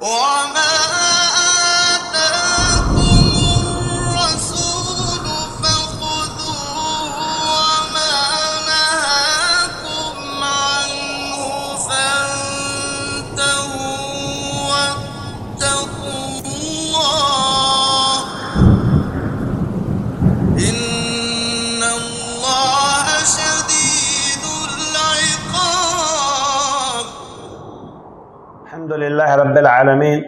وما آتاكم الرسول فخذوه وما نهاكم عنه فانتهوا واتقوا الله إن الله شديد العقاب. الحمد لله رب العالمين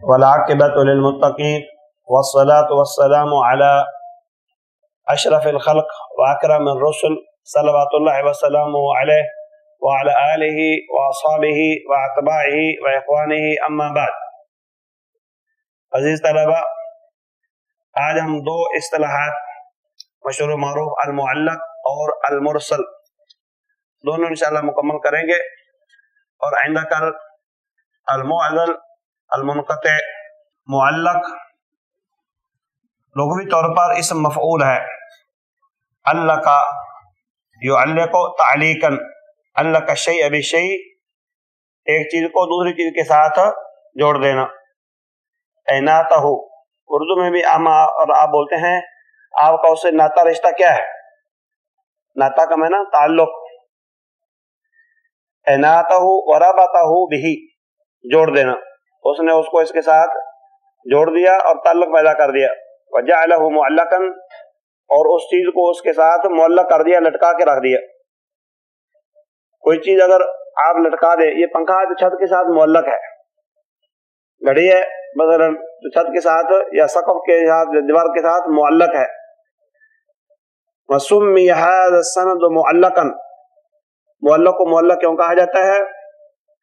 والعاقبة للمتقين والصلاة والسلام على أشرف الخلق وأكرم الرسل صلوات الله وسلامه عليه وعلى آله وأصحابه وأتباعه وإخوانه أما بعد. عزیز طلبہ، آج ہم دو اصطلاحات مشہور و معروف المعلق اور المرسل دونوں انشاءاللہ مکمل کریں گے، اور آئندہ کل المعلل المنقطع. معلق لغوی طور پر اسم مفعول ہے. علق یعلق تعلیقا، علق الشیء بالشیء، ایک چیز کو دوسری چیز کے ساتھ جوڑ دینا. نعتہ، اردو میں بھی ہم اور آپ بولتے ہیں، آپ کا اس سے ناتا رشتہ کیا ہے؟ ناتا کا معنی تعلق. نعتہ وربطہ بہ، جوڑ دینا، اس نے اس کو اس کے ساتھ جوڑ دیا اور تعلق پیدا کر دیا. وجعلہ معلقا، اور اس چیز کو اس کے ساتھ معلق کر دیا، لٹکا کے رکھ دیا. کوئی چیز اگر آپ لٹکا دیں، یہ پنکھا ہے تو چھت کے ساتھ معلق ہے، گھڑی ہے مثلا تو چھت کے ساتھ یا سقف کے ساتھ دیوار کے ساتھ معلق ہے. وسمی ھذا السند معلقا، معلق کو معلق کیوں کہا جاتا ہے؟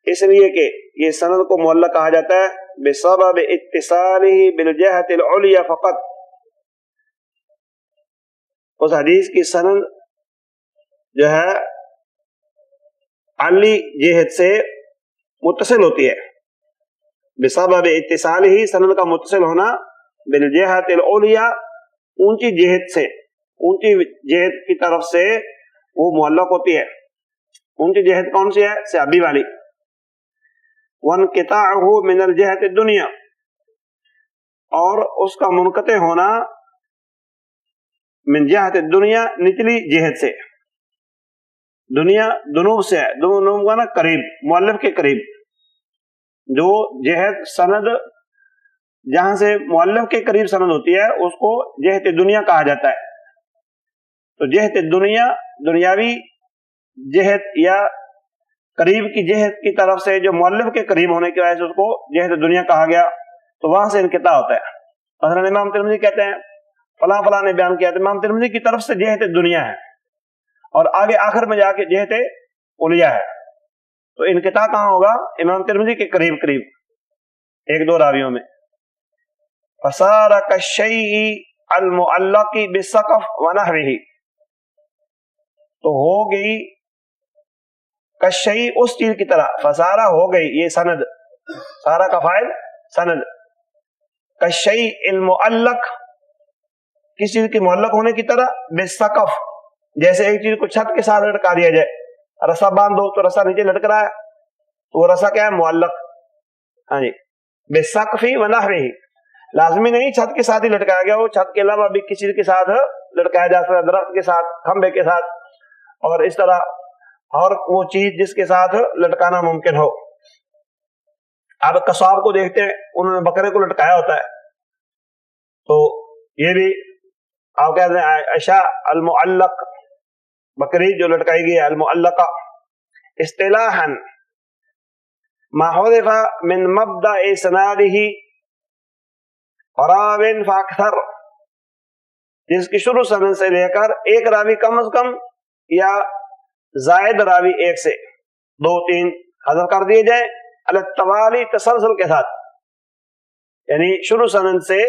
اس لیے کہ یہ سند کو معلق کہا جاتا ہے بسبب اتصالہ بالجہۃ العلیٰ فقط. اس حدیث کی سند جو ہے علی جہت سے متصل ہوتی ہے. بسبب اتصالہ، سند کا متصل ہونا، بالجہۃ العلیٰ، اونچی جہت سے، اونچی جہت کی طرف سے وہ معلق ہوتی ہے. اونچی جہت کون سی ہے؟ صحابی والی. وانقطاعہ من الجہۃ الدنیا، اور اس کا منقطع ہونا من جہت الدنیا، نچلی جہت سے. دنیا دنوب سے ہے، دنوب کا نا قریب، مؤلف کے قریب. جو جہت سند جہاں سے مؤلف کے قریب سند ہوتی ہے اس کو جہت دنیا کہا جاتا ہے. تو جہت دنیا دنیاوی جہت یا قریب کی جہت کی طرف سے جو مؤلف کے قریب ہونے کی وجہ سے اس کو جہت دنیا کہا گیا، تو وہاں سے انقطاع ہوتا ہے. مثلا امام ترمذی کہتے ہیں فلاں فلاں نے بیان کیا، تو امام ترمذی کی طرف سے جہت دنیا ہے، اور آگے آخر میں جا کے جہت علیٰ ہے. تو انقطاع کہاں ہوگا؟ امام ترمذی کے قریب قریب، ایک دو راویوں میں. فصار کالشیء المعلق بالسقف ونحوہ، تو ہو گئی کالشیء، اس چیز کی طرح. فصارہ ہو گئی، یہ سند، سارا کا فاعل سند. کالشیء المعلق، کس چیز کی معلق ہونے کی طرح، بالسقف، جیسے ایک چیز کو چھت کے ساتھ لٹکا دیا جائے، رسا باندھ دو تو رسا نیچے لٹک رہا ہے، تو وہ رسا کیا ہے؟ معلق. ہاں جی. بالسقف ونحوہ، لازمی نہیں چھت کے ساتھ ہی لٹکایا گیا، وہ چھت کے علاوہ بھی کسی کے ساتھ لٹکایا جا سکتا ہے، درخت کے ساتھ، کھمبے کے ساتھ، اور اس طرح اور وہ چیز جس کے ساتھ لٹکانا ممکن ہو. آپ قصاب کو دیکھتے ہیں، انہوں نے بکرے کو لٹکایا ہوتا ہے، تو یہ بھی آپ کہتے ہیں اشیاء المعلق، بکری جو لٹکائی گئی ہے، المعلقہ. اصطلاحا ما حذف من مبدأ اسنادہ راو فاکثر، جس کی شروع سند سے لے کر ایک راوی کم از کم یا زائد راوی ایک سے دو تین حذف کر دیے جائیں، علی التوالی، تسلسل کے ساتھ. یعنی شروع سند سے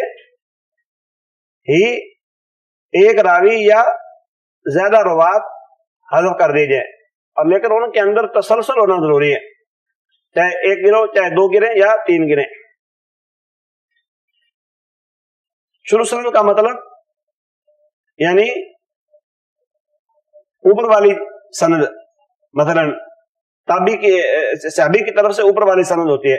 ہی ایک راوی یا زیادہ روات حذف کر دی جائے، اور لیکن ان کے اندر تسلسل ہونا ضروری ہے، چاہے ایک گرو، چاہے دو گریں یا تین گریں. شروع سند کا مطلب یعنی اوپر والی سند، مثلا تابعی کی صحابی کی طرف سے اوپر والی سند ہوتی ہے،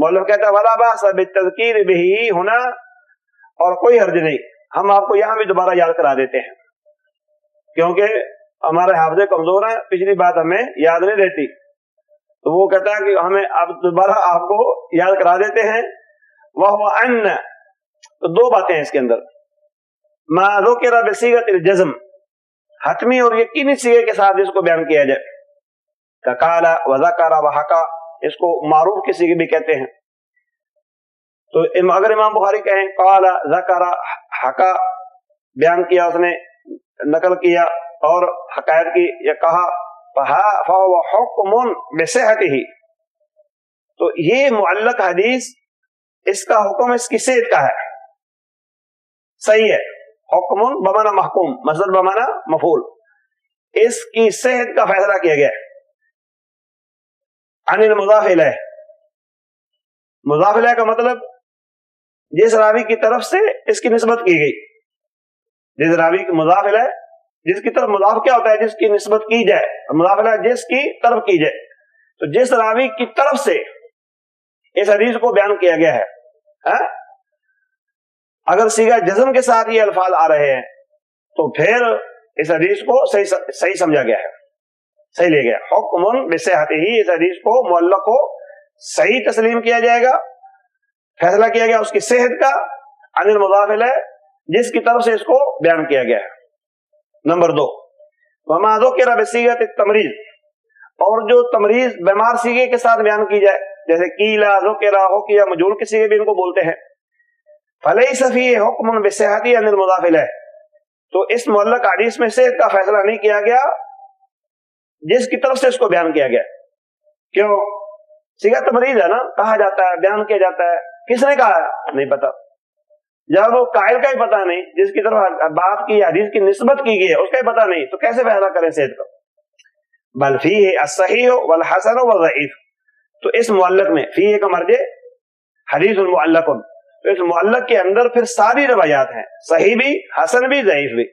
مؤلف کہتا ہے ولا باس بالتذکیر بہ ہونا، اور کوئی حرج نہیں، ہم آپ کو یہاں بھی دوبارہ یاد کرا دیتے ہیں کیونکہ ہمارے حافظے کمزور ہیں، پچھلی بات ہمیں یاد نہیں رہتی، تو وہ کہتا ہے کہ ہمیں اب دوبارہ آپ کو یاد کرا دیتے ہیں۔ وَهُوَ أَنَّ، تو دو باتیں ہیں اس کے اندر، ما ذکر بصیغۃ الجزم، حتمی اور یقینی صیغے کے ساتھ اس کو بیان کیا جائے، کقال وذکر وحکا، اس کو معروف کے صیغے بھی کہتے ہیں۔ تو اگر امام بخاری کہیں قال ذکر حکا، بیان کیا اس نے، نقل کیا اور حکایت کی یا کہا، فَهُوَ حُکْمٌ بِصِحَتِهِ، تو یہ معلق حدیث اس کا حکم اس کی صحت کا ہے، صحیح ہے، حکم بمانا محکوم، مصدر بمانا مفعول، اس کی صحت کا فیصلہ کیا گیا ہے۔ عن المضاف الیہ، مضاف الیہ کا مطلب جس راوی کی طرف سے اس کی نسبت کی گئی، جس راوی کی مضاف الیہ، جس کی طرف مضاف کیا ہوتا ہے؟ جس کی نسبت کی جائے، مضاف الیہ جس کی طرف کی جائے، تو جس راوی کی طرف سے اس حدیث کو بیان کیا گیا ہے، اگر صیغہ جزم کے ساتھ یہ الفاظ آ رہے ہیں تو پھر اس حدیث کو صحیح سمجھا گیا ہے، صحیح لے گیا، حکم بصحتہ، اس حدیث کو معلق کو صحیح تسلیم کیا جائے گا، فیصلہ کیا گیا اس کی صحت کا، عن المضاف الیہ، جس کی طرف سے اس کو بیان کیا گیا ہے۔ نمبر 2، وما ذکر بصیغۃ التمریض، اور جو تمریض بیمار صیغے کے ساتھ بیان کی جائے، جیسے قیلا، ذکرا، حکیا، مجہول کے صیغے بھی ان کو بولتے ہیں، فلیس فیہ حکم بصحتہ عن المضاف الیہ، تو اس معلق حدیث میں صحت کا فیصلہ نہیں کیا گیا جس کی طرف سے اس کو بیان کیا گیا۔ کیوں؟ صیغہ تمریض ہے نا، کہا جاتا ہے، بیان کیا جاتا ہے، کس نے کہا ہے نہیں پتا، جب وہ قائل کا ہی پتا نہیں، جس کی طرف بات کی حدیث کی نسبت کی گئی ہے اس کا ہی پتا نہیں، تو کیسے فیصلہ کریں صحت کا؟ بل فیہ الصحیح والحسن والضعیف، تو اس معلق میں فیہ کا مرجع حدیث المعلق، تو اس معلق کے اندر پھر ساری روایات ہیں، صحیح بھی، حسن بھی، ضعیف بھی،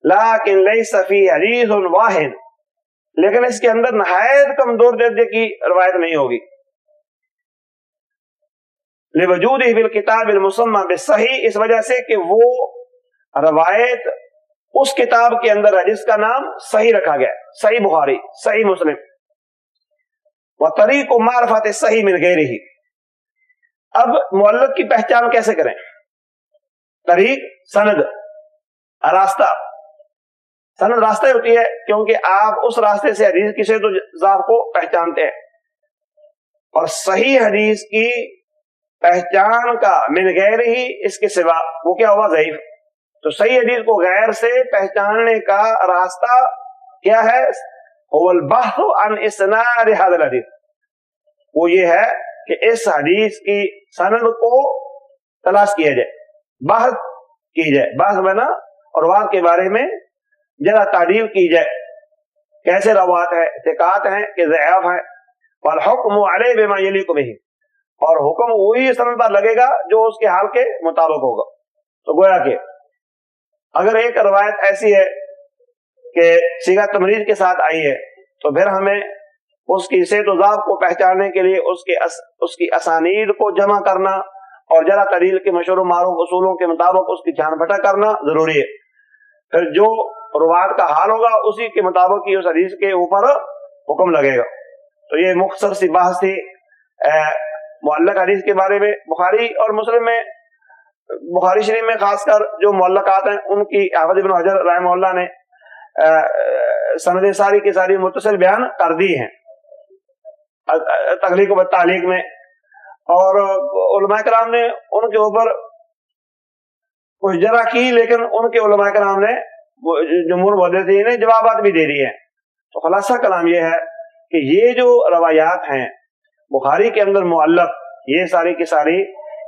لیکن لیس فیہ حدیث واحد، لیکن اس کے اندر نہایت کمزور درجے کی روایت نہیں ہوگی، لوجودہ فی الکتاب المسمى بالصحیح، اس وجہ سے کہ وہ روایت اس کتاب کے اندر ہے جس کا نام صحیح رکھا گیا، صحیح بخاری، صحیح مسلم، وطریق معرفت الصحیح من غیرہ۔ اب معلق کی پہچان کیسے کریں؟ طریق، سند، راستہ، سند راستہ ہی ہوتی ہے کیونکہ آپ اس راستے سے حدیث کی صحت و ضعف کو پہچانتے ہیں، اور صحیح حدیث کی پہچان کا من غیر ہی، اس کے سوا وہ کیا ہوا؟ ضعیف۔ تو صحیح حدیث کو غیر سے پہچاننے کا راستہ کیا ہے؟ هو البحث عن اسناد هذا الحديث، وہ یہ ہے کہ اس حدیث کی سند کو تلاش کیا جائے، بحث کی جائے، بحث بنا اور روات کے بارے میں ذرا تعدیل کی جائے، کیسے روات ہے، ثقات ہیں کہ ضعیف ہیں، والحکم علیہ بما یلیق بہ، اور حکم وہی سند پر لگے گا جو اس کے حال کے مطابق ہوگا۔ تو گویا کہ اگر ایک روایت ایسی ہے کہ صیغہ تمریض کے ساتھ آئی ہے تو پھر ہمیں اس کی صحت و ضعف کو پہچاننے کے لیے اس کی اسانید کو جمع کرنا اور ذرا تعدیل کے مشہور و معروف اصولوں کے مطابق اس کی جان بٹا کرنا ضروری ہے۔ پھر جو روایت کا حال ہوگا اسی کے مطابق ہی اس حدیث کے اوپر حکم لگے گا۔ تو یہ مختصر سی بحث تھی معلق حدیث کے بارے میں۔ بخاری اور مسلم میں، بخاری شریف میں خاص کر جو معلقات ہیں ان کی حافظ ابن حجر رحمہ اللہ نے سند ساری کی ساری متصل بیان کر دی ہیں تخلیق و تعلیق میں، اور علماء کرام نے ان کے اوپر کچھ جرح کی، لیکن ان کے علماء کرام نے، جمہور محدثین نے جوابات بھی دے دیے ہیں۔ تو خلاصہ کلام یہ ہے کہ یہ جو روایات ہیں بخاری کے اندر معلق، یہ ساری کی ساری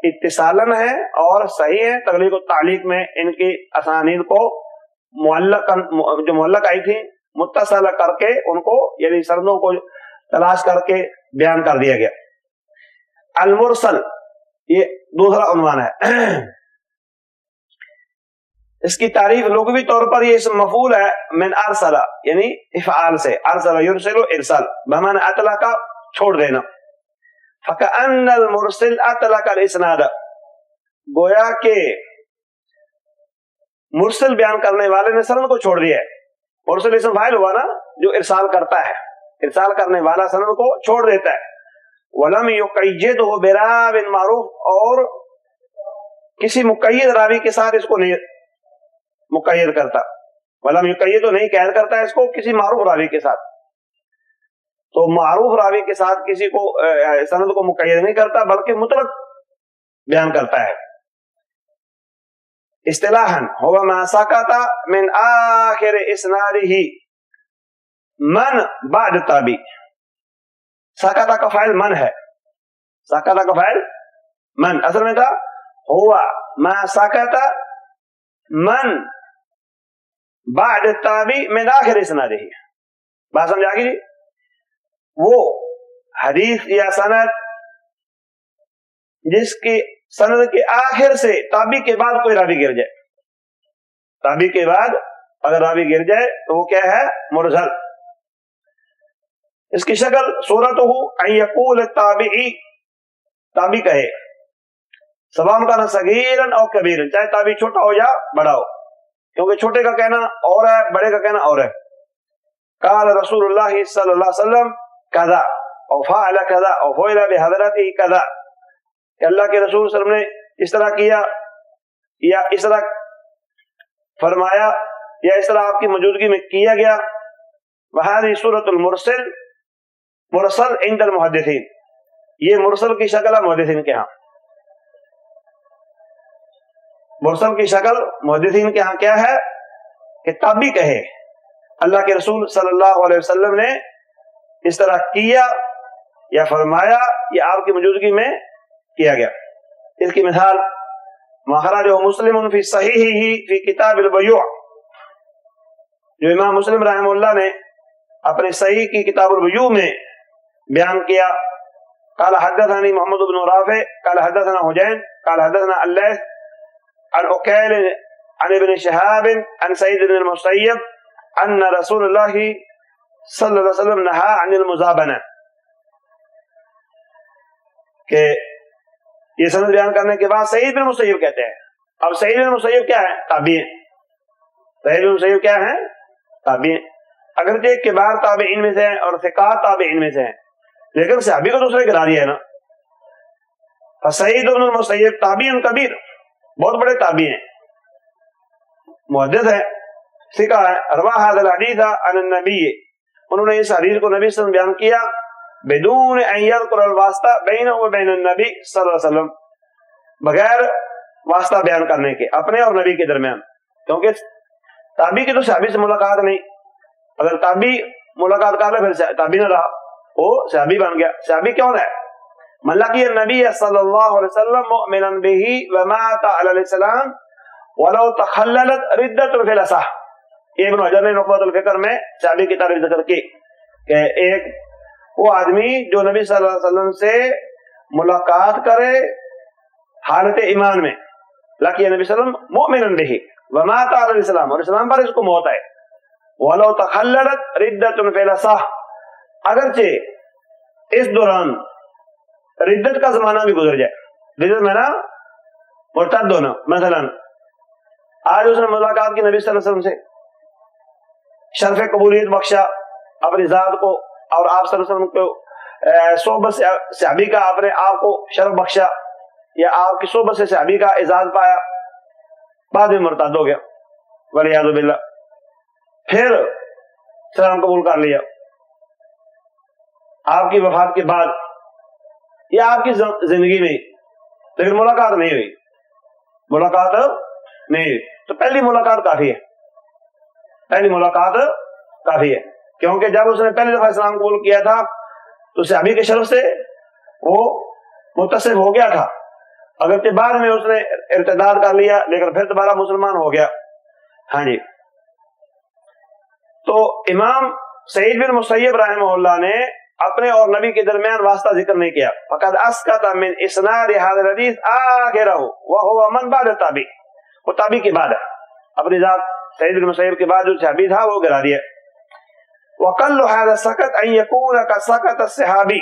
اتصالن ہے اور صحیح ہے۔ تخلیق و تعلیق میں ان کی اسانید کو معلق، جو معلق آئی تھی، متصل کر کے ان کو، یعنی سندوں کو تلاش کر کے بیان کر دیا گیا۔ المرسل یہ دوسرا عنوان ہے۔ اس کی تعریف لغوی طور پر یہ اسم مفعول ہے من ارسل، یعنی افعال سے، ارسل یرسل ارسال، بمعنی اطلق، چھوڑ دینا۔ فَكَأَنَّ الْمُرْسِلَ أَطْلَقَ الْإِسْنَادَ، گویا کہ مرسل بیان کرنے والے نے سند کو چھوڑ دیا ہے. مرسل اسم فاعل ہوا نا جو ارسال کرتا ہے، ارسال کرنے والا سند کو چھوڑ دیتا ہے. وَلَمْ يُقَيِّدْهُ بِرَاوٍ مَعْرُوفٍ، اور کسی مقید راوی کے ساتھ اس کو نہیں مقید کرتا. وَلَمْ يُقَيِّدْهُ نہیں قید کرتا ہے اس کو کسی معروف راوی کے ساتھ. تو معروف راوی کے ساتھ کسی کو سند کو مقید نہیں کرتا بلکہ مطلق بیان کرتا ہے. اصطلاحاً هو ما سقط من آخر اسناده من بعد تابع. سقط کا فاعل من ہے، سقط کا فاعل من، اصل میں تھا هو ما سقط من بعد تابع من آخر اسناده. بات سمجھ آ گئی؟ وہ حدیث یا سند جس کی سند کے آخر سے تابع کے بعد کوئی راوی گر جائے، تابع کے بعد اگر راوی گر جائے تو وہ کیا ہے؟ مرسل. اس کی شکل صورتہ ان یقول التابعی، تابع کہے سواء کان صغیرا او کبیرا، چاہے تابع چھوٹا ہو یا بڑا ہو، کیونکہ چھوٹے کا کہنا اور ہے، بڑے کا کہنا اور ہے. قال رسول اللہ صلی اللہ علیہ وسلم کذا او فعل کذا او فعل بحضرته کذا، کہ اللہ کے رسول صلی اللہ علیہ وسلم نے اس طرح کیا یا اس طرح فرمایا یا اس طرح آپ کی موجودگی میں کیا گیا. وہذه صورت المرسل مرسل عند المحدثین، یہ مرسل کی شکل ہے محدثین کے ہاں. مرسل کی شکل محدثین کے ہاں کیا ہے کہ تابع کہے اللہ کے رسول صلی اللہ علیہ وسلم نے اس طرح کیا یا فرمایا یا آپ کی موجودگی میں کیا گیا. اس کی مثال مخرجہ مسلم فی صحیحہ فی کتاب البیوع، جو امام مسلم رحمہ اللہ نے اپنے صحیح کی کتاب البیوع میں بیان کیا. قال حدثني محمد بن رافع قال حدثنا حجین قال حدثنا اللیث عن عقیل عن ابن شہاب عن سعید بن المسیب ان رسول اللہ صلی اللہ علیہ وسلم نہا عن المزابنہ. کہ یہ سند بیان کرنے کے بعد سعید بن مسیب کہتے ہیں. اب سعید بن مسیب کیا ہے؟ تابعی ہیں. سعید بن مسیب کیا ہے؟ تابعی ہیں. اگرچہ کبار تابعین میں سے ہیں اور ثقات تابعین میں سے ہیں، لیکن صحابی کو دوسرے گرا دیا ہے نا. فسعید بن المسیب تابعی کبیر، بہت بڑے تابعی ہیں، محدث ہیں، ثقہ ہے. روا ھذا الحدیث عن النبی، انہوں نے اس حدیث کو نبی صلی اللہ علیہ وسلم بیان کیا بدون ان یذکر الواسطہ بینہ و بین النبی صلی اللہ علیہ وسلم، بغیر واسطہ بیان کرنے کے اپنے اور نبی کے درمیان. کیونکہ تابعی کی تو صحابی سے ملاقات نہیں، اگر تابعی ملاقات کر لے پھر تابعی نہ رہا، وہ صحابی بن گیا. صحابی کون ہے؟ من لقی النبی صلی اللہ علیہ وسلم مؤمنا به ومات علی الاسلام ولو تخللت ردۃ فی الاصح. ابن حجر نے نخبۃ الفکر میں صحابی کی تعریف ذکر کی کہ ایک وہ آدمی جو نبی صلی اللہ علیہ وسلم سے ملاقات کرے حالت ایمان میں، لقی نبی صلی اللہ علیہ وسلم مؤمنا به ومات علی الاسلام، اور اسلام پر اس کو موت آئے. ولو تخللت ردۃ فی الاصح، اگرچہ اس دوران ردت کا زمانہ بھی گزر جائے. ردت میں نا مرتد ہونا، مثلا آج اس نے ملاقات کی نبی صلی اللہ علیہ وسلم سے، شرف قبولیت بخشا اپنی ذات کو، اور آپ صلی اللہ علیہ وسلم کو صحبت سے صحابی کا اپنے آپ کو شرف بخشا، یا آپ کی صحبت سے صحابی کا اعزاز پایا، بعد میں مرتد ہو گیا والعیاذ باللہ، پھر اسلام قبول کر لیا آپ کی وفات کے بعد یا آپ کی زندگی میں، لیکن ملاقات نہیں ہوئی، ملاقات نہیں ہوئی. تو پہلی ملاقات کافی ہے، پہلی ملاقات کافی ہے، کیونکہ جب اس نے پہلی دفعہ اسلام قبول کیا تھا تو صحابی کے شرف سے وہ متصف ہو گیا تھا، اگرچہ بعد میں اس نے ارتداد کر لیا لیکن پھر دوبارہ مسلمان ہو گیا. ہاں جی. تو امام سعید بن مسیب رحمہ اللہ نے اپنے اور نبی کے درمیان واسطہ ذکر نہیں کیا. فقد اسقط من اسناد هذا الحديث آخرہ وهو من بعد التابع، وہ تابعی کے بعد ہے، اپنی ذات سعید بن مسیب کے بعد جو صحابی تھا وہ گرا دیا. وقل هذا السقط ان يكون كسقط الصحابي،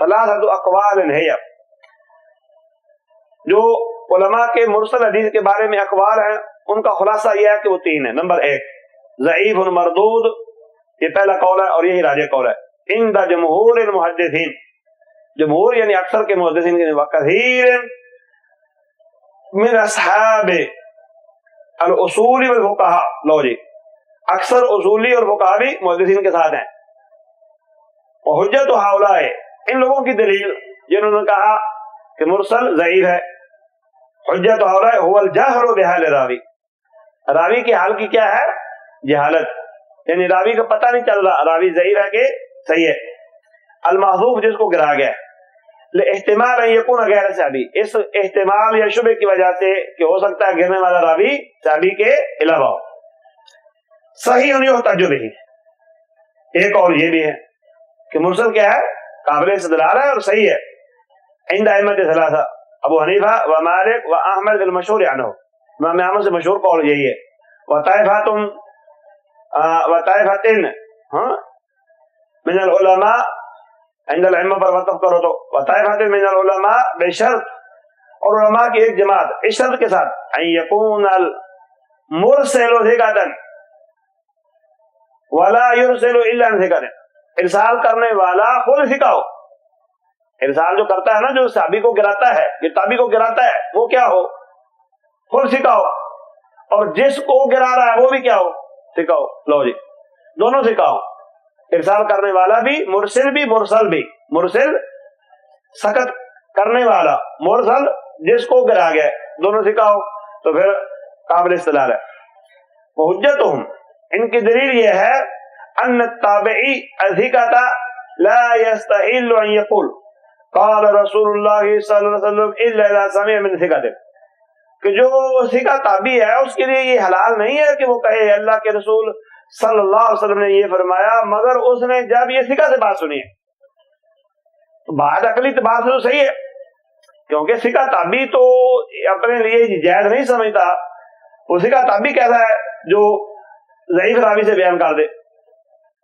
ثلاثۃ اقوال ہے، جو علماء کے مرسل حدیث کے بارے میں اقوال ہیں ان کا خلاصہ یہ ہے کہ وہ تین ہے. نمبر ایک ضعیف مردود، یہ پہلا قول ہے اور یہی راجح قول ہے. عند جمہور المحدثین، جمہور یعنی اکثر کے محدثین کے وکثیر من اصحاب الاصول والفقہاء، لو جی اکثر اصولی اور فقہا بھی محدثین کے ساتھ ہیں. وحجت ہؤلاء، ان لوگوں کی دلیل جنہوں نے کہا کہ مرسل ضعیف ہے، حجت ہؤلاء هو الجہر بحال راوی، راوی کی حال کی کیا ہے؟ جہالت، یعنی راوی کو پتہ نہیں چل رہا راوی ضعیف ہے کہ صحیح ہے. المحذوف، جس کو گرا گیا احتمال ان یکون غیر صحابی، اس احتمال یا شبہ کی وجہ سے کہ ہو سکتا ہے گرنے والا راوی صحابی کے علاوہ ہو. صحیح یحتج بہ، ایک اور یہ بھی ہے کہ مرسل کیا ہے؟ قابل استدلال ہے اور صحیح ہے. عند ائمۃ ثلاثہ، ابو حنیفہ و مالک و احمد المشہور عنہ، امام احمد سے مشہور قول یہی ہے. وطائفۃ من العلماء، عند الائمہ پر وقف کرو تو وطائفۃ من العلماء بشرط، اور علماء کی ایک جماعت اس شرط کے ساتھ ان یکون المرسل ثقۃ ولا یرسل الا عن ثقۃ، ارسال کرنے والا خود ثقہ ہو. ارسال جو کرتا ہے نا، جو صحابی کو گراتا ہے، جو تابعی کو گراتا ہے، وہ کیا ہو؟ خود ثقہ ہو، اور جس کو گرا رہا ہے وہ بھی کیا ہو؟ ثقہ ہو. لو جی دونوں ثقہ ہو، ارسال کرنے والا بھی، مرسل بھی، مرسل بھی. مرسل سکت کرنے والا، مرسل جس کو گرا گیا، دونوں ثقہ ہو تو پھر قابل استدلال ہے. وحجتہم، ان کی دلیل یہ ہے ان التابعی الثقۃ لا يستحل ان يقول قال رسول اللہ صلی اللہ علیہ وسلم الا اذا سمع من ثقۃ، کہ جو ثقہ تابعی ہے اس کے لیے یہ حلال نہیں ہے کہ وہ کہے اللہ کے رسول صلی اللہ علیہ وسلم نے یہ فرمایا، مگر اس نے جب یہ ثقہ سے بات سنی ہے. تو بات عقلی بات تو صحیح ہے، کیونکہ ثقہ تابعی تو اپنے لیے جائز نہیں سمجھتا. وہ ثقہ تابعی کیسا ہے؟ جو ضعیف راوی سے بیان کر دے.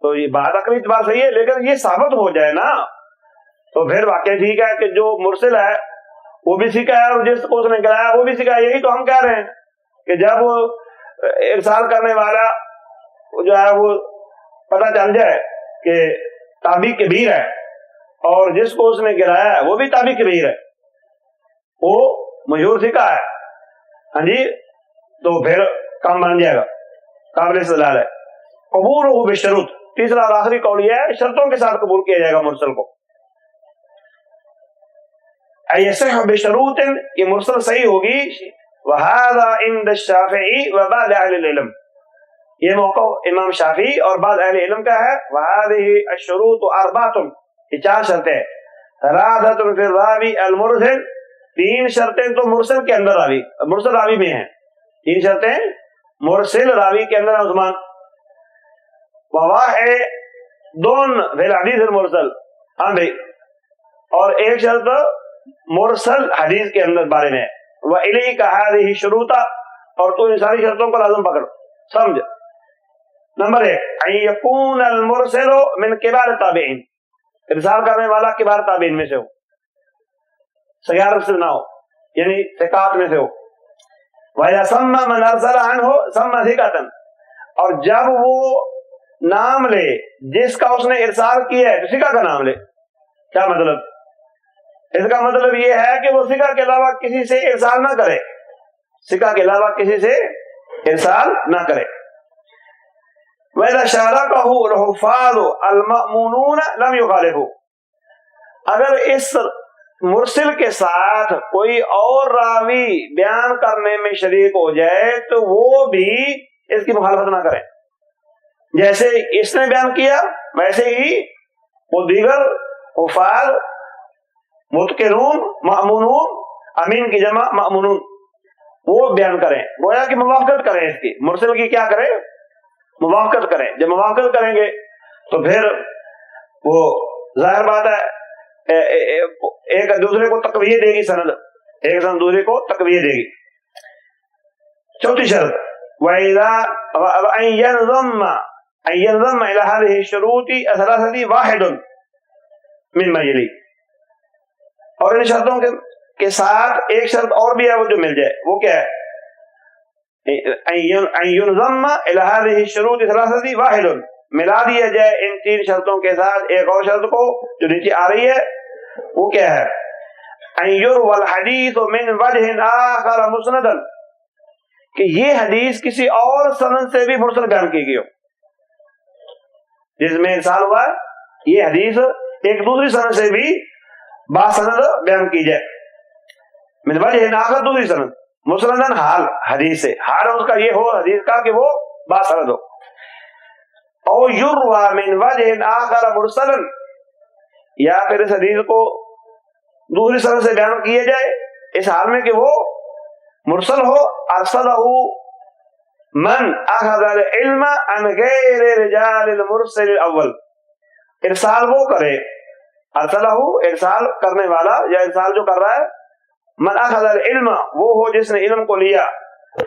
تو یہ بات عقلی اعتبار صحیح ہے، لیکن یہ ثابت ہو جائے نا تو پھر واقعی ٹھیک ہے کہ جو مرسل ہے وہ بھی ثقہ ہے اور جس کو اس نے گرایا وہ بھی ثقہ ہے. یہی تو ہم کہہ رہے ہیں کہ جب وہ ارسال کرنے والا جو ہے وہ پتہ چل جائے کہ تابعی کبیر ہے اور جس کو اس نے گرایا ہے وہ بھی تابعی کبیر ہے، وہ مشہور ثقہ ہے، ہاں جی، تو پھر کام بن جائے گا، قابل استدلال ہے. قبولہ بشروط، تیسرا اور آخری قول یہ ہے شرطوں کے ساتھ قبول کیا جائے گا مرسل کو. ایصح بشروط، یہ مرسل صحیح ہوگی. وہذا عند الشافعی وبعض اہل العلم، یہ موقع امام شافعی اور بعض اہل علم کا ہے. وهذه الشروط اربعۃ، یہ چار شرطیں. ثلاثۃ فی الراوی المرسل، تین شرطیں تو مرسل کے اندر راوی، مرسل راوی میں ہیں. تین شرطیں مرسل راوی کے اندر عثمان. وواحد فی الحدیث المرسل، ہاں بھائی، اور ایک شرط مرسل حدیث کے اندر بارے میں. وإلیک هذه الشروط، اور تو ان ساری شرطوں کو لازم پکڑ سمجھ. نمبر ایک ان یکون المرسل من کبار التابعین، ارسال کرنے والا کبار تابعین میں سے ہو، صغار سے نہ ہو، یعنی ثقات میں سے ہو. وَإِذَا سَمَّ مَنْ أَرْسَلَ عَنْهُ سَمَّ ثِقَةً، اور جب وہ نام لے جس کا اس نے ارسال کیا ہے تو ثقہ کا نام لے. کیا مطلب؟ اس کا مطلب یہ ہے کہ وہ ثقہ کے علاوہ کسی سے ارسال نہ کرے، ثقہ کے علاوہ کسی سے ارسال نہ کرے. وَإِذَا شَارَكَهُ الْحُفَاظُ الْمَأْمُونُونَ لَمْ يُخَالِفُوا، اگر اس مرسل کے ساتھ کوئی اور راوی بیان کرنے میں شریک ہو جائے تو وہ بھی اس کی مخالفت نہ کریں. جیسے اس نے بیان کیا ویسے ہی وہ دیگر حفاظ، متقنون، مأمونون، امین کی جمع مأمونون، وہ بیان کریں، گویا کہ موافقت کریں، اس کی مرسل کی کیا کریں؟ موافقت کریں. جب موافقت کریں گے تو پھر وہ ظاہر بات ہے ایک دوسرے کو تقویت دے گی، سند ایک سند دوسرے کو تقویت دے گی. چوتھی شرط وَإِذَا أَن يَنْضَمَّ إِلَى هَذِهِ الشُّرُوطِ الثَّلَاثَةِ وَاحِدٌ مِّمَّا يَلِي، اور ان شرطوں کے ساتھ ایک شرط اور بھی ہے وہ جو مل جائے، وہ کیا ہے؟ ان ينضم الى هذه الشروط ثلاثه واحد، ملا دیا جائے ان 3 شرطوں کے ساتھ ایک اور شرط کو جو نیچے آ رہی ہے، وہ کیا ہے؟ ان يروى الحديث من وجه آخر مسندا، کہ یہ حدیث کسی اور سند سے بھی مرسل بیان کی گئی ہو، جس میں ارسال ہوا ہے یہ حدیث ایک دوسری سند سے بھی باسند بیان کی جائے، من وجہ آخر دوسری سند، مسندن حال حدیث سے، حال اس کا یہ ہو حدیث کا کہ وہ باسند ہو، او یروى من وجہ آخر مرسلا، یا پھر اس حدیث کو دوسری سند سے بیان کیا جائے اس حال میں کہ وہ مرسل ہو، ارسلہ من اخذ العلم عن غیر رجال المرسل الاول، ارسال وہ کرے، ارسلہ ارسال کرنے والا یا ارسال جو کر رہا ہے، من اخذ العلم وہ ہو جس نے علم کو لیا،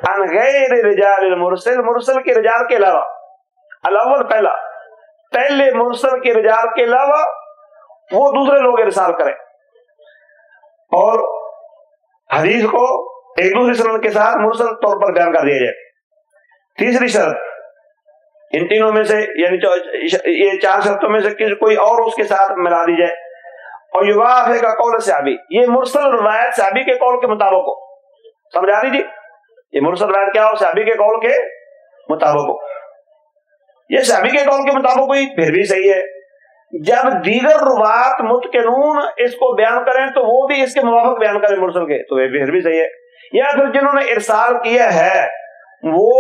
عن غیر رجال المرسل، مرسل کے رجال کے علاوہ، الاول پہلے مرسل کے رجال کے علاوہ وہ دوسرے لوگ ارسال کریں اور حدیث کو ایک دوسری سند کے ساتھ مرسل طور پر بیان کر دیا جائے۔ تیسری شرط ان تینوں میں سے یعنی یہ 4 شرطوں میں سے کوئی اور اس کے ساتھ ملا دی جائے، اور یوافق قول صحابی، یہ مرسل روایت صحابی کے قول کے مطابق ہو، سمجھا دیجیے یہ مرسل روایت کیا ہو؟ صحابی کے قول کے مطابق ہو، یہ صحابی کے قول کے مطابق ہوئی پھر بھی صحیح ہے، جب دیگر روات متقنون اس کو بیان کریں تو وہ بھی اس کے موافق بیان کریں مرسل کے، تو یہ پھر بھی صحیح ہے، یا پھر جنہوں نے ارسال کیا ہے وہ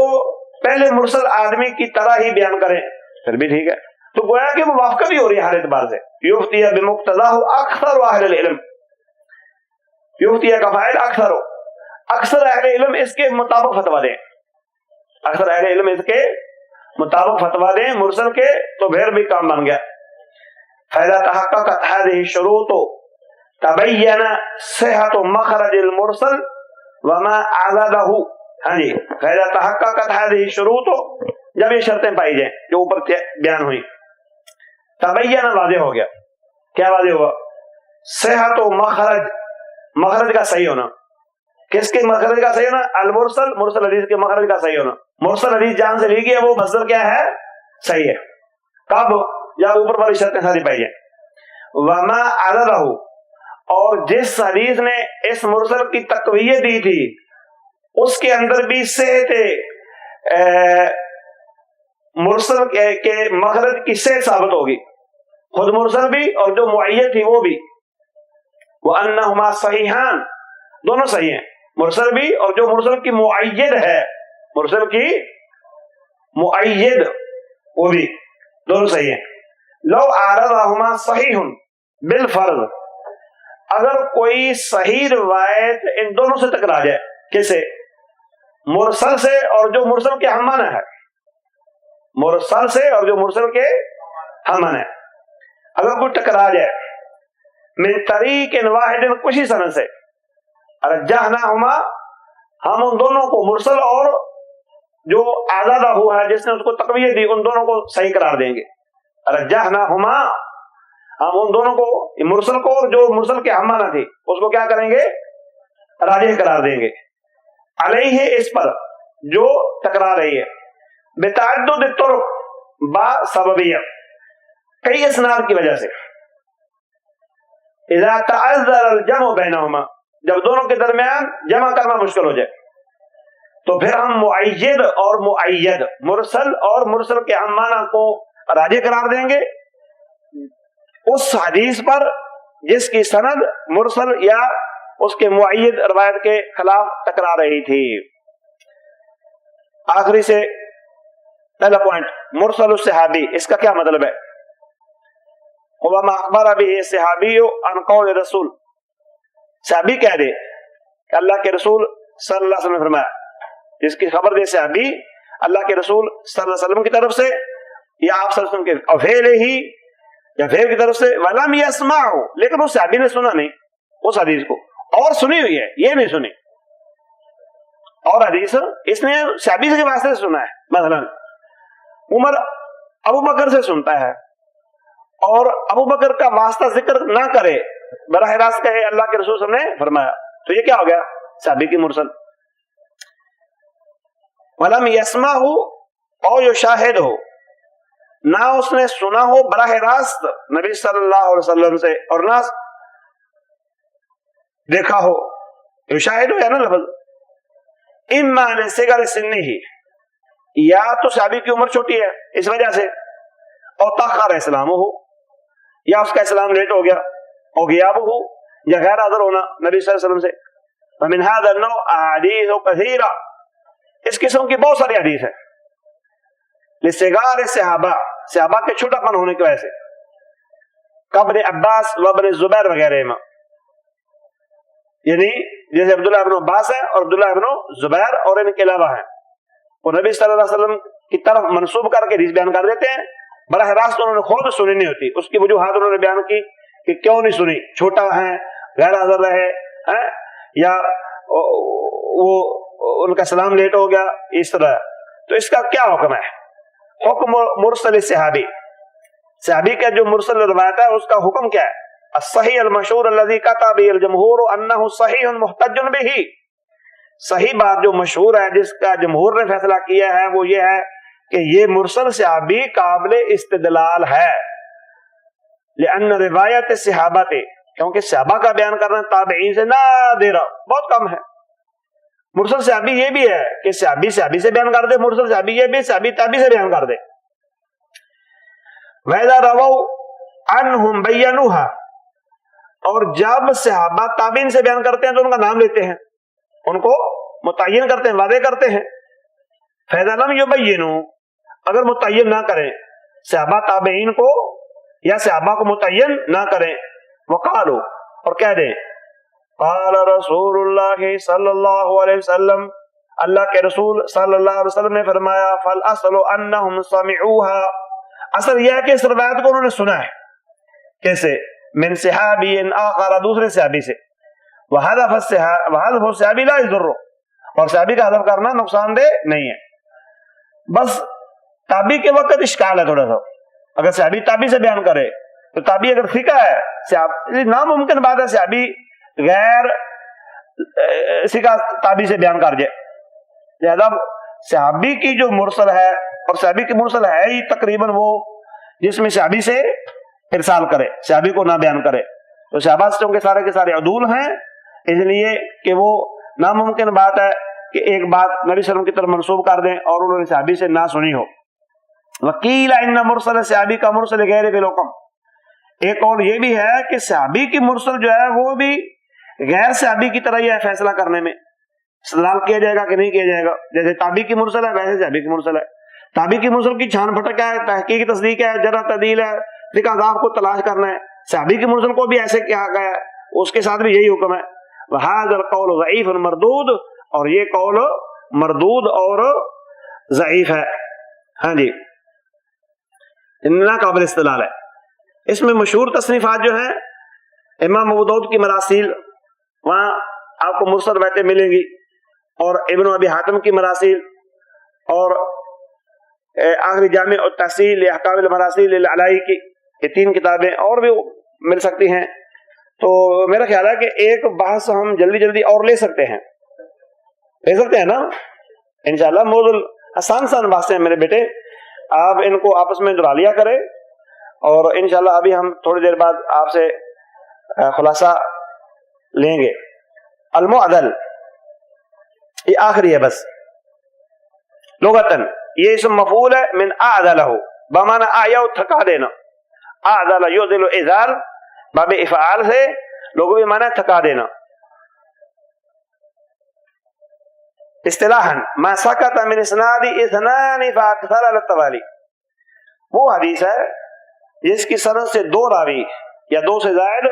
پہلے مرسل آدمی کی طرح ہی بیان کریں پھر بھی ٹھیک ہے، تو گویا کہ موافقت بھی ہو رہی ہے ہر اعتبار سے، یفتی بمقتضاہ اکثر اہل العلم، یفتی کا فاعل اکثر اہل علم اس کے مطابق فتوا دیں، اکثر اہل علم اس کے مطابق فتوا دیں مرسل کے، تو پھر بھی کام بن گیا۔ فَإِذَا تَحَقَّقَتْ هَذِهِ الشُّرُوطُ تَبَيَّنَ صِحَّةُ مَخْرَجِ الْمُرْسَلِ وَمَا عَضَدَهُ، ہاں جی، فَإِذَا تَحَقَّقَتْ هَذِهِ الشُّرُوطُ، جب یہ شرطیں پائی جائیں جو اوپر بیان ہوئی، تبین واضح ہو گیا، کیا واضح ہوا؟ صحت و مخرج کا صحیح ہونا، کس کے مخرج کا صحیح ہونا؟ المرسل، مرسل حدیث کے مخرج کا صحیح ہونا، مرسل حدیث جان سے لی گئی ہے وہ مصدر کیا ہے؟ صحیح ہے، کب؟ جب اوپر والی شرطیں ساری پائی جائیں، وما عددہ، اور جس حدیث نے اس مرسل کی تقویت دی تھی اس کے اندر بھی صحت مرسل کے مخرج کی صحت ثابت ہوگی، خود مرسل بھی اور جو معید تھی وہ بھی، وَأَنَّهُمَا صَحِحَانِ، دونوں صحیح ہیں، مرسل بھی اور جو مرسل کی معید ہے، مرسل کی معید وہ بھی دونوں صحیح ہیں۔ لو عارضہما صحیح بالفرض، اگر کوئی صحیح روایت ان دونوں سے ٹکرا جائے، کسے؟ مرسل سے اور جو مرسل کے ہمانہ ہے، مرسل سے اور جو مرسل کے ہمانہ ہے، اگر کوئی ٹکرا جائے من طریق واحد، کچھ ہی سند سے، رجحناہما، ہم ان دونوں کو مرسل اور جو آزادہ ہوا ہے جس نے اس کو تقویت دی ان دونوں کو صحیح قرار دیں گے، رجحناہما، ہم ان دونوں کو مرسل کو اور جو مرسل کے ہمانہ تھی اس کو کیا کریں گے؟ راجح قرار دیں گے، علیہ، اس پر جو ٹکرا رہی ہے، بتعدد الطرق، با سببیہ، کئی اسناد کی وجہ سے، اذا تعذر الجمع بینہما، جب دونوں کے درمیان جمع کرنا مشکل ہو جائے تو پھر ہم معید اور معید، مرسل اور مرسل کے ہمانہ کو راجح قرار دیں گے اس حدیث پر جس کی سند مرسل یا اس کے معید روایت کے خلاف ٹکرا رہی تھی۔ آخری سے پہلا پوائنٹ، مرسل الصحابی، اس کا کیا مطلب ہے؟ وَمَا أَخْبَرَ بِهِ الصَّحَابِيُّ عَنْ قَوْلِ الرَّسُولِ، صحابی کہہ دے کہ اللہ کے رسول صلی اللہ علیہ وسلم نے فرمایا، جس کی خبر دے صحابی اللہ کے رسول صلی اللہ علیہ وسلم کی طرف سے یا آپ صلی اللہ علیہ وسلم کے افعال ہی یا فعل کی طرف سے، وَلَمْ يَسْمَعُ، لیکن اس صحابی نے سنا نہیں اس حدیث کو، اور سنی ہوئی ہے یہ نہیں سنی، اور حدیث اس نے صحابی کے واسطے سے سنا ہے، مثلا عمر ابو بکر سے سنتا ہے اور ابو بکر کا واسطہ ذکر نہ کرے براہ راست کہے اللہ کے رسول صلی اللہ علیہ وسلم نے فرمایا، تو یہ کیا ہو گیا؟ صحابی کی مرسل. ولم یسمعہ او یشاہدہ، نہ اس نے سنا ہو براہ راست نبی صلی اللہ علیہ وسلم سے اور نہ دیکھا ہو. یشاہد ہے نا لفظ، اما لصغر سنہ، یا تو صحابی کی عمر چھوٹی ہے اس وجہ سے، اور تاخر اسلام ہو، یا اس کا اسلام لیٹ ہو گیا، اور غیاب ہو یا غیر حاضر ہونا نبی صلی اللہ علیہ وسلم سے. ومن هذا النوع احادیث کثیرہ، اس قسم کی بہت ساری حدیث ہے. لصغار صحابہ، صحابہ کے چھوٹا پن ہونے کی وجہ سے، ابن عباس و ابن زبیر وغیرہ میں، یعنی جیسے عبداللہ ابن عباس ہے اور عبداللہ ابن زبیر اور ان کے علاوہ ہیں، وہ نبی صلی اللہ علیہ وسلم کی طرف منسوب کر کے حدیث بیان کر دیتے ہیں. براہ راست انہوں نے خود سنی نہیں ہوتی، اس کی وجوہات انہوں نے بیان کی کہ کیوں نہیں سنی، چھوٹا ہے، غیر حاضر رہے، یا وہ ان کا سلام لیٹ ہو گیا، اس طرح. تو اس کا کیا حکم ہے؟ حکم مرسل صحابی، صحابی کا جو مرسل روایت ہے اس کا حکم کیا ہے؟ الصحیح المشہور الذی قطع به الجمہور انہ صحیح محتج به، صحیح بات جو مشہور ہے جس کا جمہور نے فیصلہ کیا ہے وہ یہ ہے کہ یہ مرسل صحابی قابل استدلال ہے. لأن روایت صحابت، کیونکہ صحابہ کا بیان کرنا تابعین سے نادر، بہت کم ہے. مرسل صحابی یہ بھی ہے کہ صحابی صحابی سے بیان کر دے، مرسل صحابی یہ بھی صحابی تابعی سے بیان کر دے. وَإِذَا رَوَوْا عَنْهُمْ بَيَّنُوهَا، اور جب صحابہ تابعین سے بیان کرتے ہیں تو ان کا نام لیتے ہیں، ان کو متعین کرتے ہیں، واضح کرتے ہیں. فَإِذَا لَمْ يُبَيِّنُوا، اگر متعین نہ کریں صحابہ تابعین کو یا صحابہ کو متعین نہ کریں، وقالوا، اور کہہ دیں قال رسول اللہ صلی اللہ علیہ وسلم، اللہ کے رسول صلی اللہ علیہ وسلم نے فرمایا، فَالْأَصْلُ أَنَّهُمْ سَمِعُوهَا، اصل یہ ہے کہ اس روایت کو انہوں نے سنا ہے. کیسے؟ من صحابی آخر، دوسرے صحابی سے. وحذف الصحابی لا يضر، اور صحابی کا حذف کرنا نقصان دہ نہیں ہے. بس تابعی کے وقت اشکال ہے تھوڑا سا، اگر صحابی تابعی سے بیان کرے تو تابعی اگر فقہ ہے، ناممکن بات ہے صحابی غیر فقہ تابعی سے بیان کر جائے. لہذا صحابی کی جو مرسل ہے، اور صحابی کی مرسل ہے ہی تقریباً وہ جس میں صحابی سے ارسال کرے، صحابی کو نہ بیان کرے. تو صحابہ کے سارے عدول ہیں، اس لیے کہ وہ ناممکن بات ہے کہ ایک بات نبی صلی اللہ علیہ وسلم کی طرف منسوب کر دیں اور انہوں نے صحابی سے نہ سنی ہو. وکیل ان مرسل صحابی کا مرسل غیر بالحکم، ایک اور یہ بھی ہے کہ صحابی کی مرسل جو ہے وہ بھی غیر صحابی کی طرح ہی ہے فیصلہ کرنے میں، استدلال کیا جائے گا کہ نہیں کیا جائے گا. جیسے تابعی کی مرسل ہے ویسے صحابی کی مرسل ہے. تابعی کی مرسل کی چھان پھٹک ہے، تحقیق تصدیق ہے، جرح تعدیل ہے، فقہ اضاف کو تلاش کرنا ہے. صحابی کی مرسل کو بھی ایسے کیا گیا ہے، اس کے ساتھ بھی یہی حکم ہے. وہذا القول ضعیف مردود، اور یہ قول مردود اور ضعیف ہے. ہاں جی، ناقابل استدلال ہے. اس میں مشہور تصنیفات جو ہیں، امام ابو داؤد کی مراسیل، وہاں آپ کو مرسل روایتیں ملیں گی، اور ابن ابی حاتم کی مراسیل، اور آخری جامع التحصیل احکام المراسیل العلائی کی، یہ 3 کتابیں اور بھی مل سکتی ہیں. تو میرا خیال ہے کہ ایک بحث ہم جلدی جلدی اور لے سکتے ہیں نا انشاءاللہ. موضوع آسان بحثیں ہیں میرے بیٹے، آپ ان کو آپس میں دہرا لیا کریں، اور انشاءاللہ ابھی ہم تھوڑی دیر بعد آپ سے خلاصہ لیں گے. المعدل یہ آخری ہے بس. لغتاً یہ اسم مفعول ہے من اعدلہ، بمعنی آیا تھکا دینا. اعدل یعدل اعدال، باب افعال سے لوگوں یہ معنی تھکا دینا. اصطلاحاً ما سکت من اسناد اثنان فاکثر علی التوالی، وہ حدیث ہے جس کی سند سے 2 راوی یا 2 سے زائد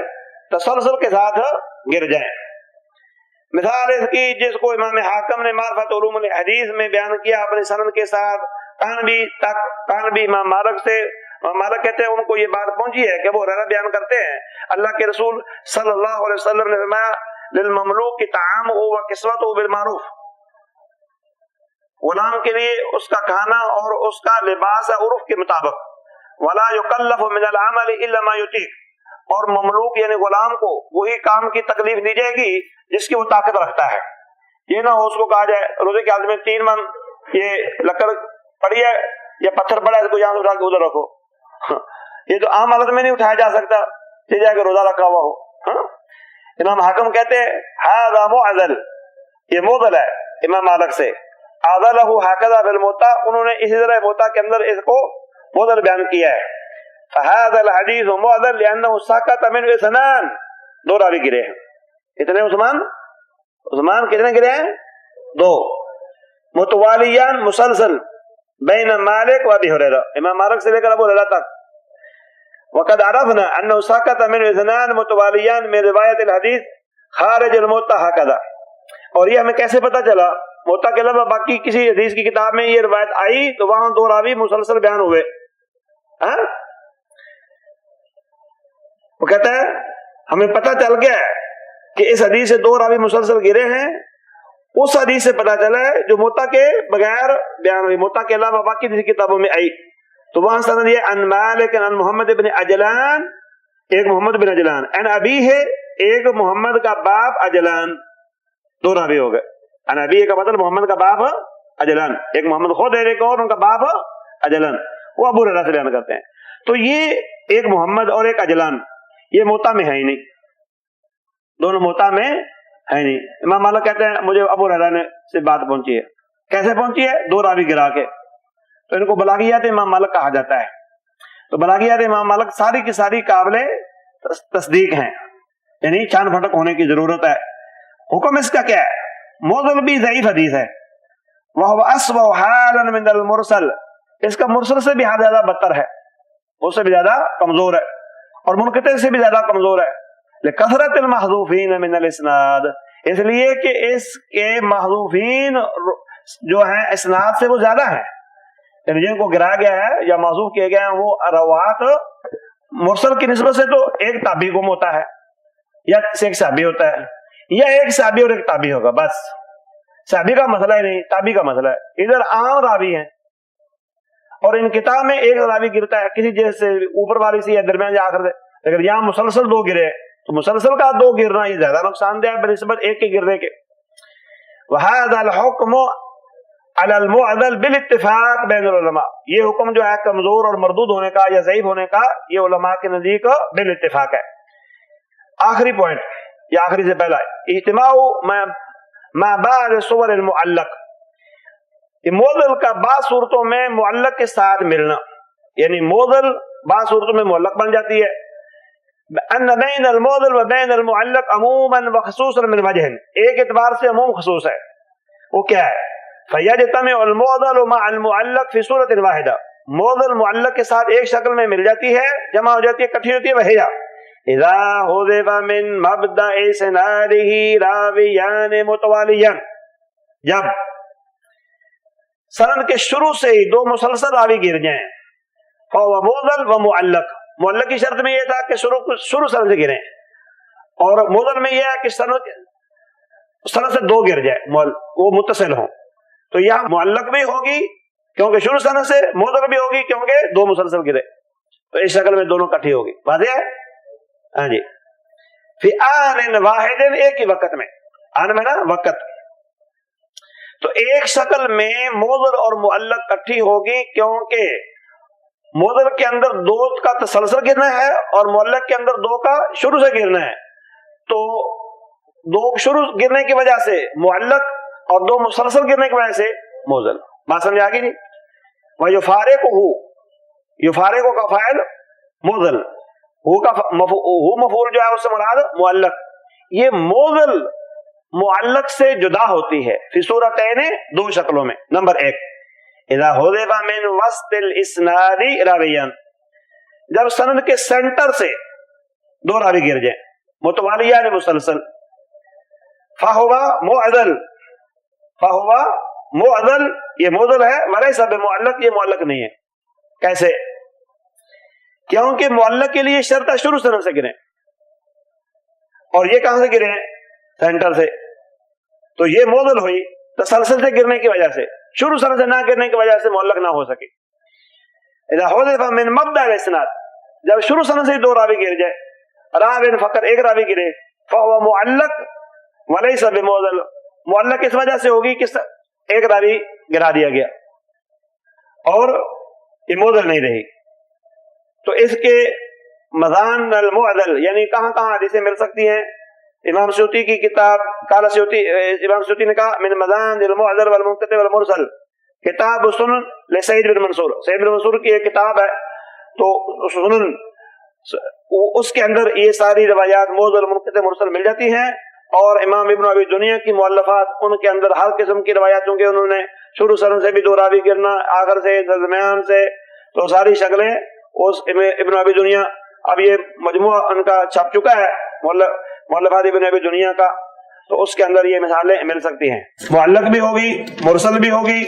تسلسل کے ساتھ گر جائیں. مثال اس کی جس کو امام حاکم نے معرفت علوم الحدیث میں بیان کیا اپنے سند کے ساتھ کانبی امام مالک سے. مالک کہتے ہیں ان کو یہ بات پہنچی ہے کہ وہ ہریرہ بیان کرتے ہیں اللہ کے رسول صلی اللہ علیہ وسلم نے فرمایا للمملوک طعامہ و کسوتہ بالمعروف، غلام کے لیے اس کا کھانا اور اس کا لباس عرف کے مطابق. ولا یکلف من العمل الا ما یطیق، اور مملوک یعنی غلام کو وہی کام کی تکلیف دی جائے گی جس کی وہ طاقت رکھتا ہے. یہ نہ ہو اس کو کہا جائے روزے کے حالت میں 3 من یہ لکڑ پڑی ہے یا پتھر پڑا ہے اس کو یہاں سے اٹھا کے ادھر رکھو. یہ تو عام حالت میں نہیں اٹھایا جا سکتا کہ جا کے روزہ رکھا ہوا ہو. امام حاکم کہتے ہیں ھذا معضل، یہ معضل ہے امام مالک سے. عضلہ ھکذا بالموطا، انہوں نے اسی طرح موطا کے اندر اس کو معضل بیان کیا ہے. فهذا الحديث معضل لانه سقط منه اثنان، 2 راوی گرے ہیں. کتنے عثمان کتنے گرے ہیں؟ 2 متوالیان مسلسل بین مالک و ابی ہریرہ، امام مالک سے لے کر ابو ہریرہ تک. وقد عرفنا انه سقط منه اثنان متوالیان من روایت الحدیث خارج الموطا هكذا. اور یہ ہمیں کیسے پتا چلا؟ موطا کے علاوہ باقی کسی حدیث کی کتاب میں یہ روایت آئی تو وہاں 2 راوی مسلسل بیان ہوئے. وہ کہتا ہے ہمیں پتہ چل گیا کہ اس حدیث سے 2 راوی مسلسل گرے ہیں. اس حدیث سے پتہ چلا ہے جو موطا کے بغیر بیان ہوئی، موطا کے علاوہ باقی کسی کتابوں میں آئی. تو وہاں سند یہ ان مالک ان محمد بن عجلان، ایک محمد بن عجلان، ان ابی ہے ایک محمد کا باپ عجلان، 2 راوی ہو گئے. ان ابی کا مطلب محمد کا باپ عجلان، ایک محمد خود ہے ایک اور ان کا باپ عجلان، وہ ابو ہریرہ سے بیان کرتے ہیں. تو یہ ایک محمد اور ایک عجلان یہ موطا میں ہے ہی نہیں، دونوں موطا میں ہے نہیں. امام مالک کہتے ہیں مجھے ابو ہریرہ نے سے بات پہنچی ہے. کیسے پہنچی ہے؟ 2 راوی گرا کے. تو ان کو بلاغیات امام مالک کہا جاتا ہے. تو بلاغیات امام مالک ساری کی ساری قابل تصدیق ہیں، یعنی چھان پھٹک ہونے کی ضرورت ہے. حکم اس کا کیا ہے؟ معضل بھی ضعیف حدیث ہے. وَهُوَ أَسْوَأُ حَالًا مِنَ الْمُرْسَلِ، اس کا مرسل سے بھی زیادہ بدتر ہے، اس سے بھی زیادہ کمزور ہے، اور منقطع سے بھی زیادہ کمزور ہے. لِكَثْرَةِ الْمَحْذُوفِينَ مِنَ الْإِسْنَادِ، اس لیے کہ اس کے محذوفین جو ہیں اسناد سے وہ زیادہ ہیں، یعنی جن کو گرا گیا ہے یا محذوف کیے گئے ہیں وہ روات مرسل کی نسبت سے تو ایک تابعی گم ہوتا ہے یا ایک صحابی ہوتا ہے، یا ایک صحابی اور ایک تابعی ہوگا بس. صحابی کا مسئلہ ہی نہیں، تابعی کا مسئلہ ہے. ادھر عام راوی ہیں اور ان کتاب میں ایک راوی گرتا ہے کسی جیسے سے اوپر والی سے یا درمیان یا آخر سے، اگر یہاں مسلسل 2 گرے تو مسلسل کا 2 گرنا یہ زیادہ نقصان دہ ہے بنسبت ایک کے گرنے کے. وَهَذَا الْحُكْمُ عَلَى الْمُعْضَلِ بِالاتِّفَاقِ بَيْنَ الْعُلَمَاء، یہ حکم جو ہے کمزور اور مردود ہونے کا یا ضعیف ہونے کا یہ علماء کے نزدیک بالاتفاق ہے. آخری پوائنٹ یا آخری سے پہلا اجتماع ما بعد صور المعلق، یہ معضل کا بعض صورتوں میں معلق کے ساتھ ملنا، یعنی معضل بعض صورتوں میں معلق بن جاتی ہے. ان بین المعضل و بین المعلق عموما و خصوصا من وجہ، ایک اعتبار سے عموم خصوص ہے. وہ کیا ہے؟ فیجتمع المعضل مع المعلق فی صورت واحدہ، معضل معلق کے ساتھ ایک شکل میں مل جاتی ہے، جمع ہو جاتی ہے، اکٹھی ہوتی ہے. وہی اذا حذف من مبدأ سناده راویان متوالیان، جب سند کے شروع سے ہی 2 مسلسل راوی گر جائیں، فهو معضل و معلق. معلق کی شرط میں یہ تھا کہ شروع سند سے گریں، اور معضل میں یہ ہے کہ سند سے 2 گر جائے، وہ متصل ہوں. تو یہاں معلق بھی ہوگی کیونکہ شروع سند سے، معضل بھی ہوگی کیونکہ 2 مسلسل گرے. تو اس شکل میں دونوں کٹھی ہوگی. واضح ہے؟ ہاں جی. فی آن واحد، ایک ہی وقت میں، آن میں نا وقت، تو ایک شکل میں معضل اور معلق کٹھی ہوگی کیونکہ معضل کے اندر 2 کا تسلسل گرنا ہے اور معلق کے اندر 2 کا شروع سے گرنا ہے. تو 2 شروع گرنے کی وجہ سے معلق اور 2 مسلسل گرنے کی وجہ سے معضل. بات سمجھ آ گئی جی؟ یفارقہ کا فاعل معضل، ہو مفعول جو ہے اس سے مراد معلق. یہ معضل معلق سے جدا ہوتی ہے فی صورتین، 2 شکلوں میں. نمبر 1 اذا حذف من وسط الاسناد راویان، جب سند کے سینٹر سے 2 راوی گر جائیں متوالیان مسلسل، فہو معضل، یہ معضل ہے، ولیس بمعلق، یہ معلق نہیں ہے. کیسے؟ کیونکہ معلق کے لیے شرط ہے شروع سند سے گریں، اور یہ کہاں سے گرے ہیں؟ سینٹر سے. تو یہ معضل ہوئی تسلسل سے گرنے کی وجہ سے، شروع سند سے نہ گرنے کی وجہ سے معلق نہ ہو سکے. اذا حذف من مبدأ الاسناد، جب شروع سند سے 2 راوی گر جائے راوin فقط ایک راوی گرے فهو معلق وليس بمعضل، معلق اس وجہ سے ہوگی کہ ایک راوی گرا دیا گیا اور یہ معضل نہیں رہی. تو اس کے مضان المعضل یعنی کہاں کہاں حدیثیں مل سکتی ہیں. امام سیوطی کی کتاب قال سیوطی، امام سیوطی نے کہا من مضان المعضل والمنقطع والمرسل کتاب سنن لسعید بن منصور، سعید بن منصور کی ایک کتاب ہے تو سنن اس کے اندر یہ ساری روایات معضل منقطع مرسل مل جاتی ہیں. اور امام ابن ابی دنیا کی مؤلفات ان کے اندر ہر قسم کی روایات، کیونکہ انہوں نے شروع سرن سے بھی دو راوی گرنا، آخر سے درمیان سے، تو ساری شکلیں اس ابن ابی دنیا، اب یہ مجموعہ ان کا چھپ چکا ہے مؤلفات ابن ابی دنیا کا، تو اس کے اندر یہ مثالیں مل سکتی ہیں. معلق بھی ہوگی، مرسل بھی ہوگی،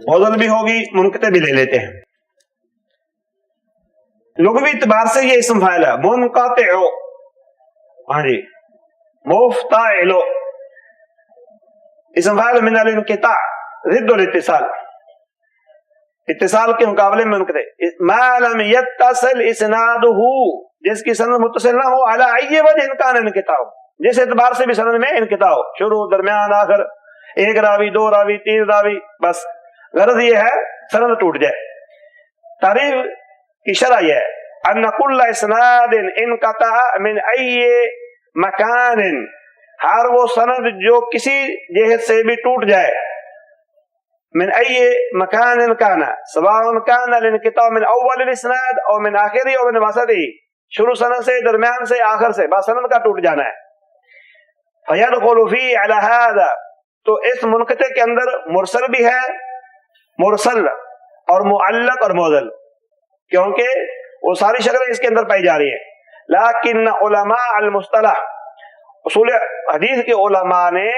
معضل بھی ہوگی، منقطع بھی لے لیتے ہیں. لغوی اعتبار سے یہ اسم فاعل ہے منقطع، ہاں جی، مفتعل، اسم فاعل من الانقطاع ضد الاتصال، اتصال کے مقابلے میں منقطع. ما لم يتصل اسناده، جس کی سند متصل نہ ہو، على اي وجه كان انقطاع، جس اعتبار سے بھی سند میں انقطاع ہو، شروع درمیان آخر، ایک راوی، دو راوی، تین راوی، بس غرض یہ ہے سند ٹوٹ جائے. تعریف کی شرح یہ ہے ان کل اسناد انقطع من ای مکان، ہر وہ سند جو کسی جہت سے بھی ٹوٹ جائے، من ای مکان کانا سواء کان الانقطاع من اول الاسناد او من آخری او من وسطی، شروع سند سے، درمیان سے، آخر سے، بس سند کا ٹوٹ جانا ہے. فیدخل فی علی هذا، تو اس منقطع کے اندر مرسل بھی ہے، مرسل اور معلق اور معضل، کیونکہ وہ ساری شکلیں اس کے اندر پائی جا رہی ہیں. لیکن علماء المصطلح، اصول حدیث کے علماء نے،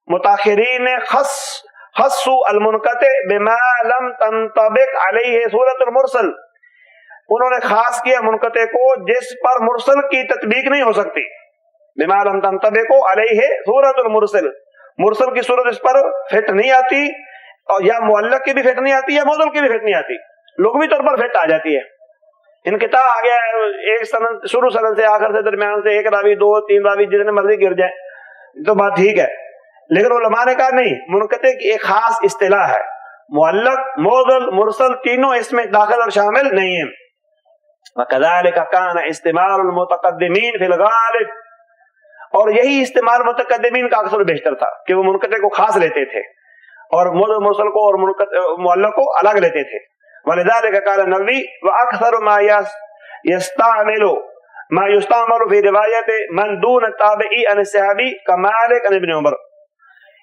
متاخرین نے خصوا المنقطع بما لم تنطبق علیہ صورت المرسل، انہوں نے خاص کیا منقطع کو جس پر مرسل کی تطبیق نہیں ہو سکتی. بما لم تنطبق علیہ صورت المرسل، مرسل کی صورت اس پر فٹ نہیں آتی، اور یا معلق کی بھی فٹ نہیں آتی یا معضل کی بھی فٹ نہیں آتی، لغوی طور پر فٹ آ جاتی ہے. انقطاع آ گیا ہے، ایک سند، شروع سند سے، آخر سے، درمیان سے، ایک راوی، دو، تین راوی، جتنے مرضی گر جائے تو بات ٹھیک ہے. لیکن علماء نے کہا نہیں، منقطع کی ایک خاص اصطلاح ہے، معلق، معضل، مرسل تینوں اس میں داخل اور شامل نہیں ہیں. وَكَذَلِكَ كَانَ اسْتِعْمَالُ الْمُتَقَدِّمِينَ فِي الْغَالِبِ، اور یہی استعمال متقدمین کا اکثر بیشتر تھا کہ وہ منقطع کو خاص لیتے تھے اور معضل، مرسل کو اور معلق کو الگ لیتے تھے. وَلِذَلِكَ قَالَ النَّوَوِيُّ وَأَكْثَرُ مَا يُسْتَعْمَلُ فِي رِوَایَةِ مَنْ دُونَ التَّابِعِي عَنِ الصَّحَابِيِّ كَمَالِكَ عَنِ ابْنِ عُمَرَ.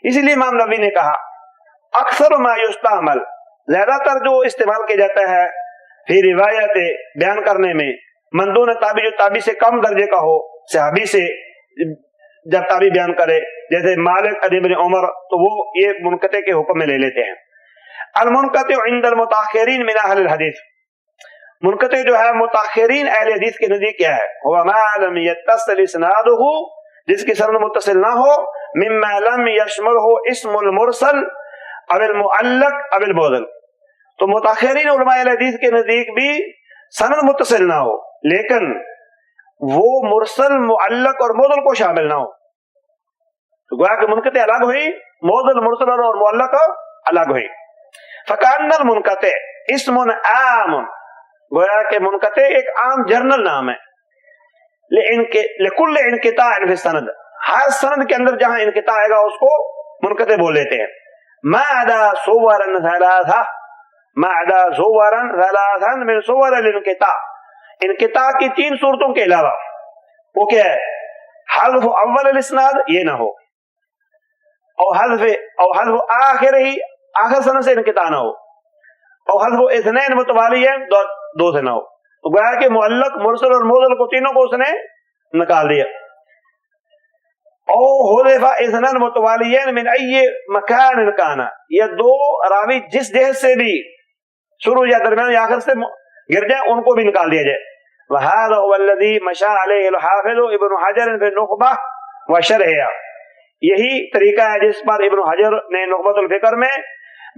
اس لیے امام نووی نے کہا اکثر ما یستعمل، زیادہ تر جو استعمال کیا جاتا ہے فی روایت، بیان کرنے میں، من دون تابع، جو تابع سے کم درجے کا ہو، صحابی سے جب تابع بیان کرے، جیسے مالک عن ابن عمر، تو وہ یہ منقطع کے حکم میں لے لیتے ہیں. المنقطع عند المتاخرین من اہل الحدیث، منقطع جو ہے متاخرین اہل حدیث کے نزدیک کیا ہے؟ هو ما لم يتصل اسناده، جس کی سند متصل نہ ہو، مما لم يشمله اسم المرسل او المعلق او المعضل. تو متاخرین علماء اہل حدیث کے نزدیک بھی سند متصل نہ ہو لیکن وہ مرسل، معلق اور معضل کو شامل نہ ہو. تو گویا کہ منقطع الگ ہوئی، معضل، مرسل اور معلق الگ ہوئی. فکان المنقطع اسم عام، گویا کہ منقطع ایک عام جرنل نام ہے. لکل انقطاع فی السند، ہر سند کے اندر جہاں انقطاع آئے گا اس کو منقطع بول لیتے ہیں. ما عدا صورا ثلاثہ، ما عدا صورا ثلاثا من صور الانقطاع، انقطاع کی تین صورتوں کے علاوہ. وہ کیا ہے؟ حذف اول الاسناد، یہ نہ ہو، او حذف آخر ہی، آخر سند سے انقطاع نہ ہو، او حذف اثنین متوالیین، دو سے نہ ہو. تو گویا کہ معلق، مرسل اور معضل کو تینوں کو اس نے نکال دیا. او حذف اثنان متوالیین من ای مکان کانا، یہ دو راوی جس جہت سے بھی شروع یا درمیان یا آخر سے گر جائیں ان کو بھی نکال دیا جائے. وهذا هو الذي مشى عليه الحافظ ابن حجر في النخبہ وشرحها، یہی طریقہ ہے جس پر ابن حجر نے نخبۃ الفکر میں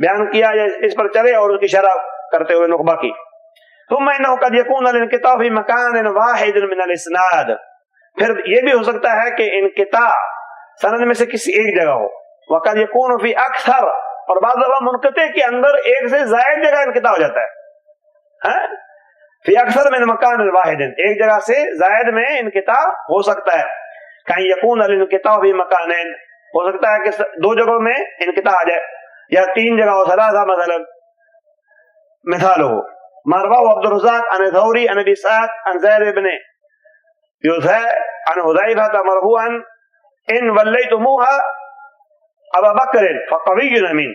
بیان کیا، اس پر چلے اور اس کی شرح کرتے ہوئے نخبہ کی. ثم انه قد يكون الانقطاع في مكان واحد من الاسناد، پھر یہ بھی ہو سکتا ہے کہ انقطاع سند میں سے کسی ایک جگہ ہو، وقد یکون فی اکثر، اور بعض دفعہ منقطع کے اندر ایک سے زائد جگہ انقطاع ہو جاتا ہے، فی اکثر من مکان واحد، ایک جگہ سے زائد میں انقطاع ہو سکتا ہے، کہیں یکون الانقطاع فی مکانین، ہو سکتا ہے کہ دو جگہوں میں انقطاع آ جائے، یا تین جگہ ہو، ثلاثہ مثلا، مثال ہو مرواه عبد الرزاق عن ثوری عن ابی اسحاق عن زید بن یوسف عن حذیفہ مرفوعا ان ولیتموها ابا بکر فقوی امین،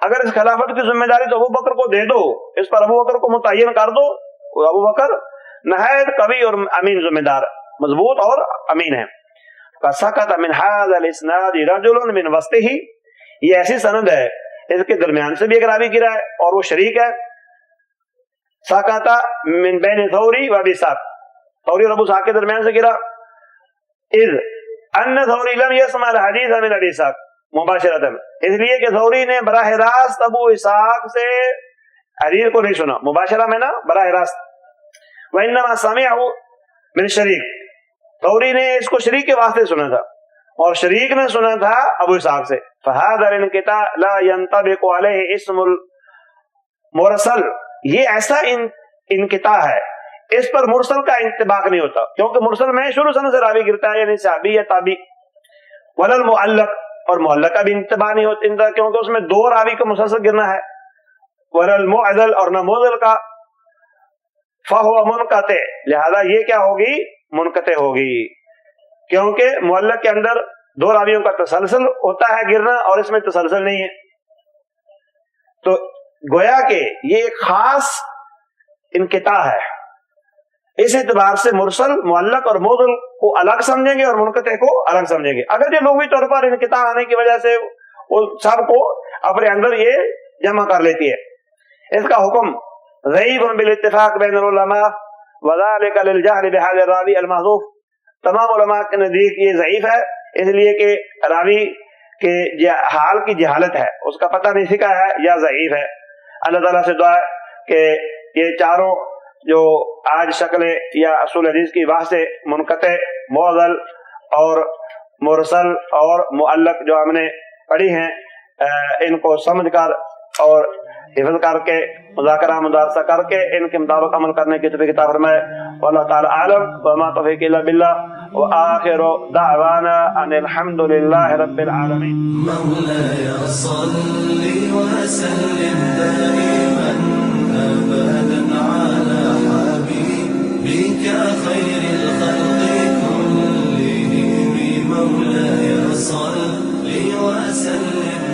اگر اس خلافت کی ذمہ داری تو ابو بکر کو دے دو، اس پر ابو بکر کو متعین کر دو، ابو بکر نہایت قوی اور امین ذمہ دار، مضبوط اور امین ہے۔ فسکت من هذا الاسناد رجل من وسطه، یہ ایسی سند ہے اس کے درمیان سے بھی ایک راوی گرا ہے اور وہ شریک ہے، ساکاتا من بین ثوری و ابی اسحاق، ثوری اور ابو اسحاق کے درمیان سے گرا، اذ ان ثوری لم يسمع الحدیث من ابی اسحاق مباشرۃ، اس لیے کہ ثوری نے براہ راست ابو اسحاق سے حدیث کو نہیں سنا، مباشرہ میں نا براہ راست، وانما سمعه من شریک، ثوری نے اس کو شریک کے واسطے سنا تھا اور شریک نے سنا تھا ابو اسحاق سے، فهذا الانقطاع لا ينطبق عليه اسم المرسل، یہ ایسا انقطاع ہے اس پر مرسل کا انطباق نہیں ہوتا، کیونکہ مرسل میں شروع سند سے راوی گرتا ہے، یعنی صحابی یا تابعی، ولا المعلق، اور معلق کا بھی انتباہ نہیں ہوتا کیونکہ اس میں دو راوی کا مسلسل گرنا ہے، ولا المعضل، اور نہ معضل کا، فهو منقطع، لہذا یہ کیا ہوگی؟ منقطع ہوگی، کیونکہ معلق کے اندر دو راویوں کا تسلسل ہوتا ہے گرنا اور اس میں تسلسل نہیں ہے، تو گویا کہ یہ ایک خاص انقطاع ہے، اس اعتبار سے مرسل معلق اور معضل کو الگ سمجھیں گے اور منقطع کو الگ سمجھیں گے، اگر یہ لغوی طور پر انقطاع آنے کی وجہ سے وہ سب کو اپنے اندر یہ جمع کر لیتی ہے۔ اس کا حکم ضعیف بالاتفاق بین العلماء وذلك للجهل بهذا الراوی المحذوف، تمام علماء کے نزدیک یہ ضعیف ہے اس لیے کہ راوی کے حال کی جہالت ہے، اس کا پتہ نہیں سکا ہے یا ضعیف ہے۔ اللہ تعالیٰ سے دعا ہے کہ یہ چاروں جو آج شکل یا اصول حدیث کی بحث سے منقطع، معضل اور مرسل اور معلق جو ہم نے پڑھی ہیں، ان کو سمجھ کر اور حفظ کر کے مذاکرہ مدارسہ کر کے ان کے مطابق عمل کرنے کی توفیق عطا فرمائے، واللہ تعالی عالم، وما توفیق الا باللہ، وآخر دعوانا ان الحمد للہ رب العالمین۔ مولاي صل وسلم دائما ابدا على حبيبك خير الخلق كلهم، مولاي صل وسلم